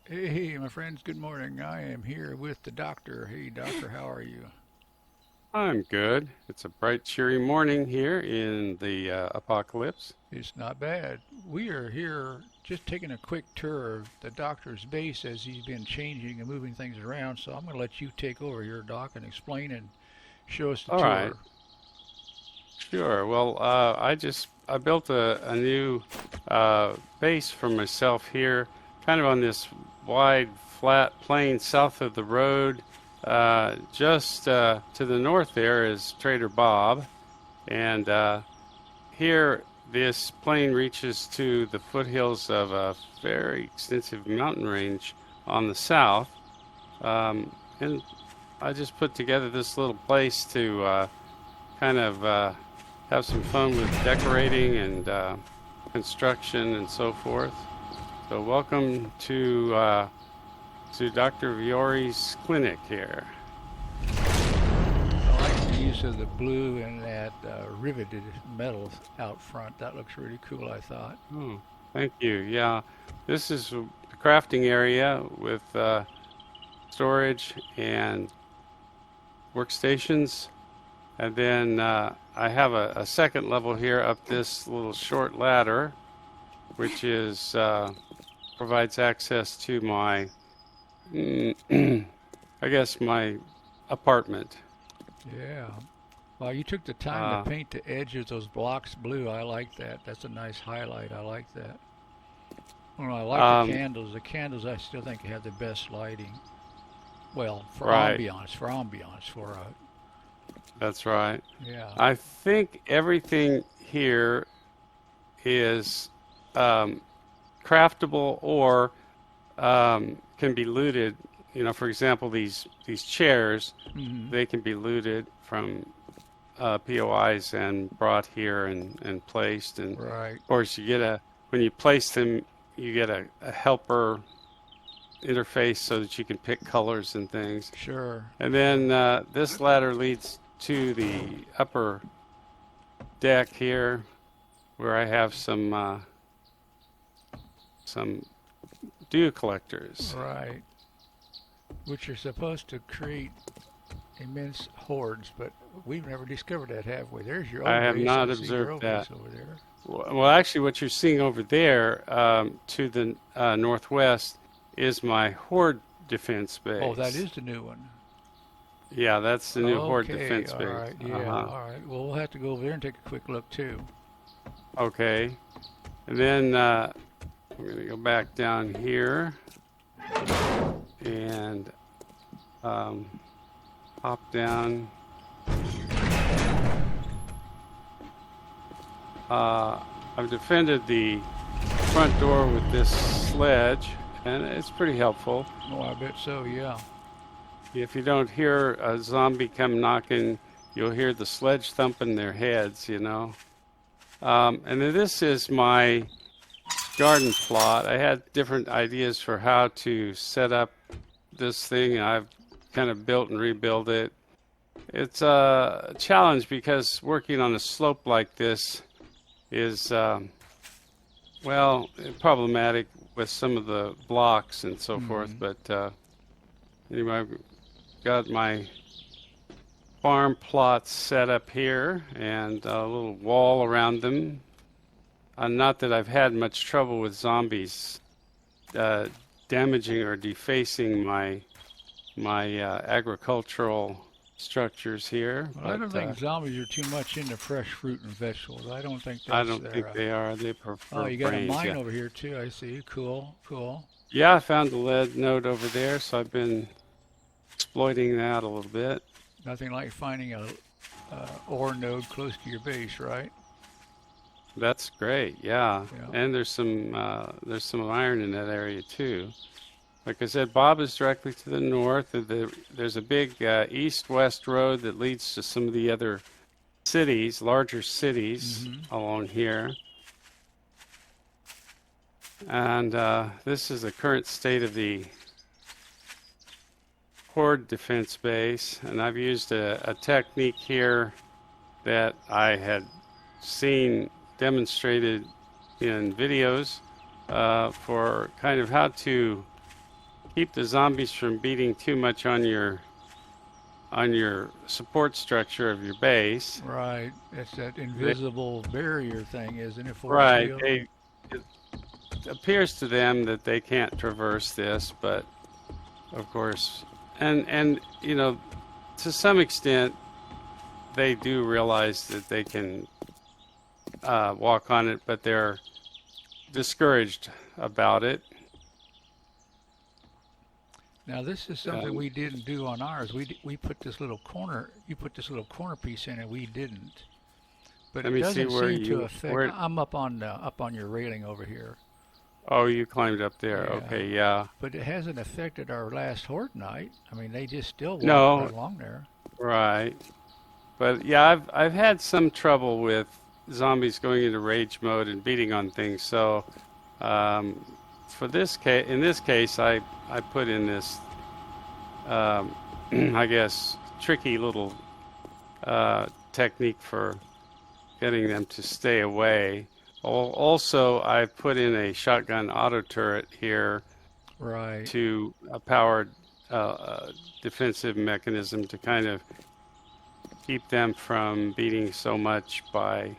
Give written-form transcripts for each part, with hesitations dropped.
Hey, my friends, good morning. I am here with the doctor. Hey, doctor, how are you? I'm good. It's a bright, cheery morning here in the apocalypse. It's not bad. We are here just taking a quick tour of the doctor's base as he's been changing and moving things around. So I'm going to let you take over here, doc, and explain and show us the All right, tour. sure. Well, I built a new base for myself here, kind of on this wide, flat plain south of the road. Just to the north there is Trader Bob, and here this plain reaches to the foothills of a very extensive mountain range on the south. And I just put together this little place to kind of have some fun with decorating and construction and so forth. So welcome to Dr. Viori's clinic here. I like the use of the blue and that riveted metal out front. That looks really cool, I thought. Oh, thank you. Yeah, this is the crafting area with storage and workstations. And then I have a second level here up this little short ladder, which is provides access to my, I guess, my apartment. Yeah. Well, you took the time to Uh, paint the edge of those blocks blue. I like that. That's a nice highlight. I like that. Well, I like the um, candles. The candles, I still think have the best lighting. Well, right, for ambiance, that's right. yeah. I think everything here is um, craftable or can be looted. You know, for example, these chairs, Hmm. they can be looted from POIs and brought here and placed. And Right. of course, you get when you place them, you get a helper interface so that you can pick colors and things. Sure. And Sure. then this ladder leads to the upper deck here, where I have some dew collectors. Right. Which are supposed to create immense hordes, but we've never discovered that, have we? There's your I old have base. I not see your observed old that. base over there. Well, actually, what you're seeing over there to the northwest is my Hoard defense Oh, that base. is the new one. Yeah, that's the new Hoard Okay. defense All base. right. Yeah. Uh-huh. All right. Well, we'll have to go over there and take a quick look too. Okay. And then I'm going to go back down here and um, hop down. Uh, I've defended the front door with this sledge, and it's pretty helpful. Oh, I bet so. Yeah. If you don't hear a zombie come knocking, you'll hear the sledge thumping their heads, you know. And then this is my garden plot. I had different ideas for how to set up this thing. I've kind of built and rebuilt it. It's a challenge because working on a slope like this is, well, problematic with some of the blocks and so forth. Hmm. But anyway, I've got my farm plots set up here and a little wall around them. Not that I've had much trouble with zombies uh, damaging or defacing my agricultural structures here, Well, I but don't think zombies are too much into fresh fruit and vegetables. I don't think I that's don't think their. they are. They Oh, prefer you got a brains. mine Yeah, over here too. I see. Cool. Cool. yeah. I found a lead node over there, so I've been exploiting that a little bit. Nothing like finding a ore node close to your base, right? That's great. Yeah, Yeah. and there's some iron in that area too. Like I said, Bob is directly to the north. There's a big east-west road that leads to some of the other cities, larger cities Hmm. along here. And this is the current state of the Hoard defense base. And I've used a technique here that I had seen demonstrated in videos for kind of how to keep the zombies from beating too much on your support structure of your base. Right. It's that They, invisible barrier thing, isn't it? Force right. field. It appears to them that they can't traverse this, but of course, and to some extent, they do realize that they can walk on it, but they're discouraged about it. Now this is something we didn't do on ours. We put this little corner. You put this little corner piece in, and we didn't. But Let it me see doesn't where seem to you. affect. Where, I'm up on your railing over here. oh, you climbed up there. Yeah. Okay, yeah. But it hasn't affected our last Hoard night. I mean, they just still walk right No, along there. right. But yeah, I've had some trouble with zombies going into rage mode and beating on things. So for this case, in this case, I put in this I guess tricky little technique for getting them to stay away. Also, I put in a shotgun auto turret here Right. to a powered defensive mechanism to kind of keep them from beating so much by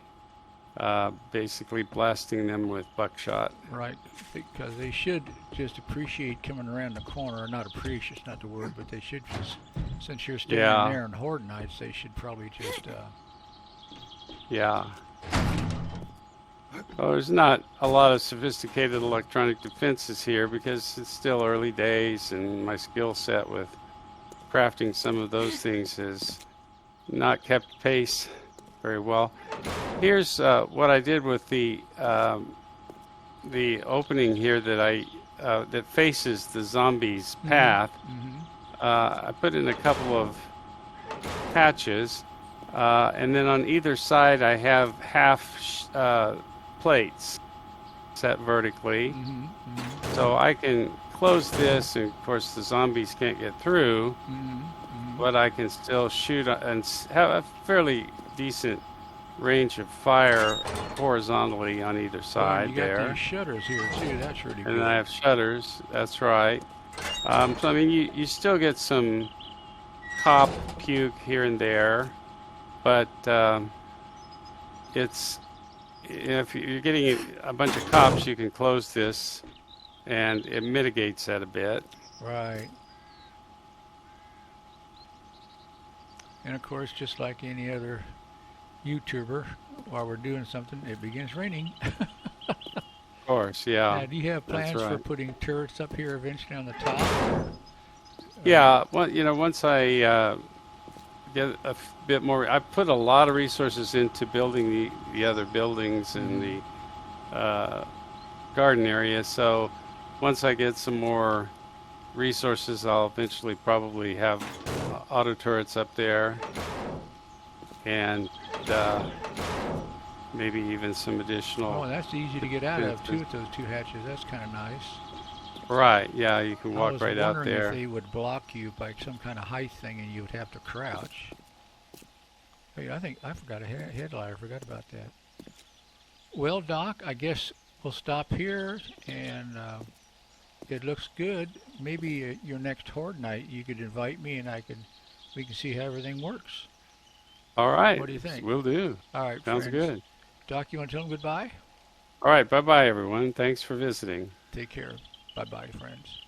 basically blasting them with buckshot. Right. Because they should just appreciate coming around the corner. Or not appreciate, it's not the word, but they should just, since you're standing Yeah, there on Hoard nights, they should probably just. yeah. Well, there's not a lot of sophisticated electronic defenses here because it's still early days, and my skill set with crafting some of those things has not kept pace very well. Here's what I did with the opening here that faces the zombies' path. Mm-hmm. I put in a couple of patches, and then on either side I have half plates set vertically, Mm-hmm. Mm-hmm. so I can close this, and of course the zombies can't get through, Mm-hmm. Mm-hmm. but I can still shoot and have a fairly decent range of fire horizontally on either side you got there. these shutters here too. That's really And good. I have shutters, that's right. So I mean, you still get some cop puke here and there, but it's if you're getting a bunch of cops, you can close this, and it mitigates that a bit. Right. And of course, just like any other YouTuber, while we're doing something, it begins raining. Of course, yeah, Now, do you have that's plans for right. putting turrets up here eventually on the top? Yeah, well, once I get a bit more, I put a lot of resources into building the other buildings in the garden area. So once I get some more resources, I'll eventually probably have auto turrets up there, and maybe even some additional. Oh, that's easy to get out of too with those two hatches. That's kind of nice. Right, yeah, you can I walk was right out wondering if there. they would block you by some kind of height thing and you would have to crouch. Hey, I think I forgot a headlight. I forgot about that. Well, Doc, I guess we'll stop here, and it looks good. Maybe your next Hoard night, you could invite me, and we can see how everything works. All right, What do you think? will do. All right, Sounds friends. good. Doc, you want to tell them goodbye? All right, bye-bye, everyone. Thanks for visiting. Take care. Bye-bye, friends.